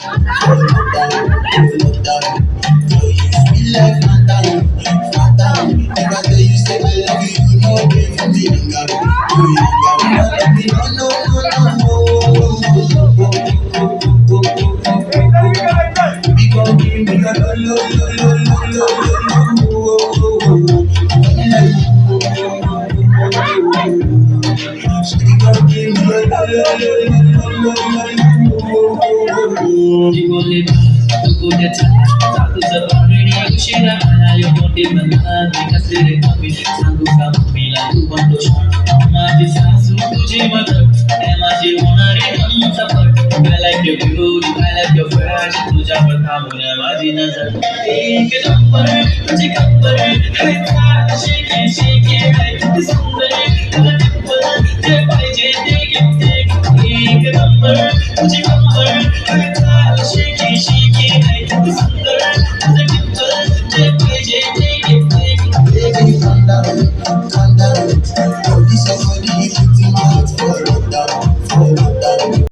look down. Girl, you feel like Fanta, Fanta. If I tell you say I love you, you know it for me, younger. You younger, you love me, no, no, no, no, no. We gon' give me a lo, lo, lo, lo, lo, lo, lo, lo. We gon' give me a lo, lo, lo, lo, lo, lo, lo. माझी नजर एक number तुझी कंबर है शेके शेके है किती सुंदर तुला टिप्पल जे पाहिजे ते घेते एक नंबर तुझी कंबर है शेके शेके है किती सुंदर तुझं टिप्पल जे